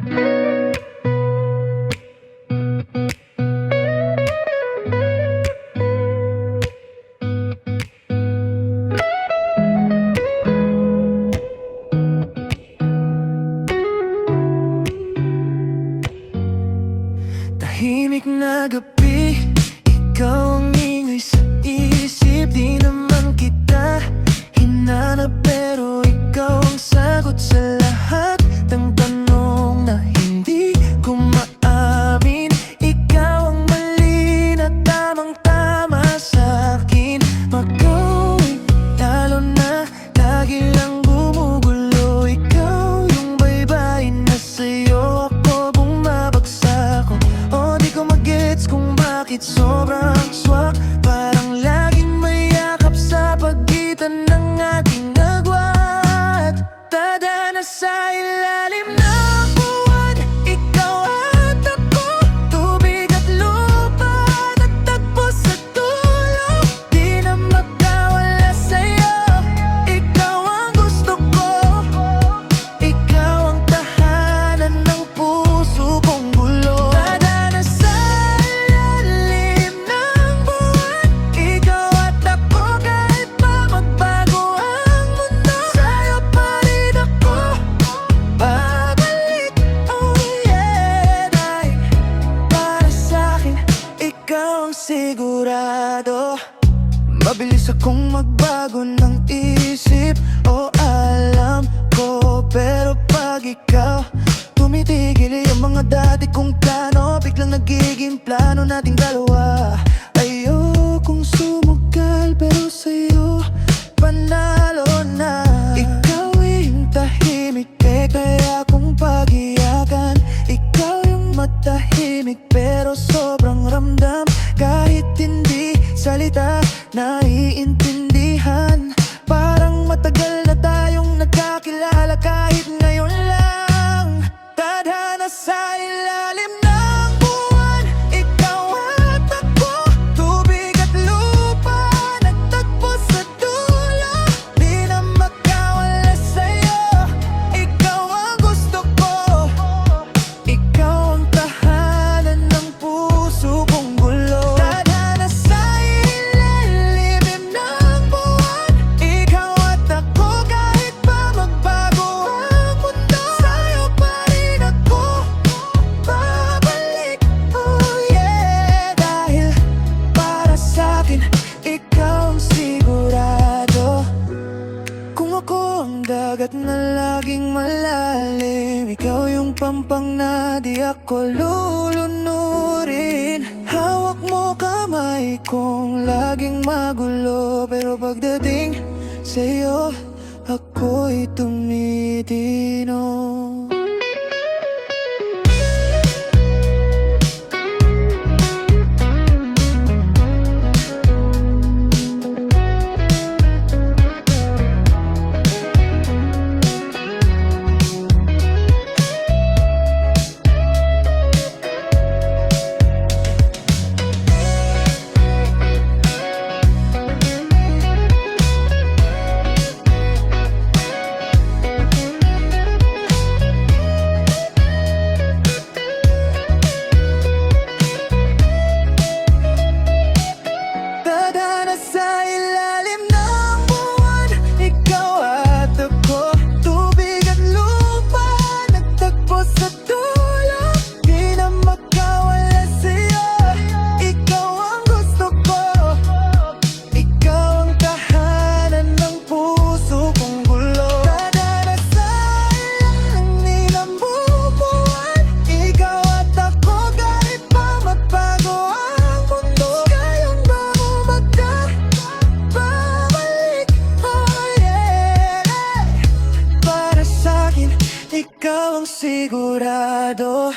Tahimik na gabi, ikaw ang ingay sa isip. Di naman kita hinanap, pero ikaw ang sagot sa lahat ng tanong na hindi ko maamin. Ikaw ang mali na tamang-tama sa'kin. Magawin, lalo na lagi lang gumugulo. Ikaw yung baybayin na sa'yo ako bumabagsak. O di ko magets kung bakit sobrang swak. Parang laging may yakap sa pagitan ng ating agwat. Tadhana sa ilalim ng buwan, ikaw at ako. Tubig at lupa, nagtagpo sa dulo. Di na magkawala sa'yo, ikaw ang gusto ko. Ikaw ang tahanan ng puso kong gulo. Tadhana sa ilalim ng buwan, ikaw at ako. Kahit pa magbago ang mundo, sa'yo pa rin ako babalik. Oh yeah, dahil para sa'kin, ikaw ang sigurado. Mabilis akong magbago ng isip, o alam ko. Pero pag ikaw tumitigil, yung mga dati kong plano biglang nagiging plano nating dalawa. Ayokong sumugal, pero sa'yo panalo na. Ikaw yung tahimik, kaya kong pag-iyakan. Ikaw yung matahimik, pero sobrang ramdam. Kahit hindi salita, naiintindihan. Parang matagal na tayong nagkakilala, kahit ngayon lang. Tadhana sa ilalim ng buwan, ikaw at ako. Tubig at lupa, nagtagpo sa dulo. Di na magkawala sa'yo, ikaw ang gusto ko. Ikaw ang tahanan ng puso kong gulo. Tadhana sa ilalim ng buwan, ikaw at ako. Kahit pa magbago ang mundo, sa'yo pa rin ako babalik. Oh yeah, dahil para sa'kin, ikaw ang sigurado. Kung ako ang dagat na laging malalim, ikaw yung pampang na di ako lulunurin. Hawak mo kamay kong laging magulo, pero pagdating sa'yo, ako'y tumitino. Tadhana sa ilalim ng buwan, ikaw at ako. Tubig at lupa, nagtagpo sa dulo. Di na magkawala sa'yo, ikaw ang gusto ko. Ikaw ang tahanan ng puso kong gulo. Tadhana sa ilalim ng buwan, ikaw at ako. Kahit pa magbago ang mundo, kayang babalik. Oh yeah, para sa'kin, ikaw ang sigurado.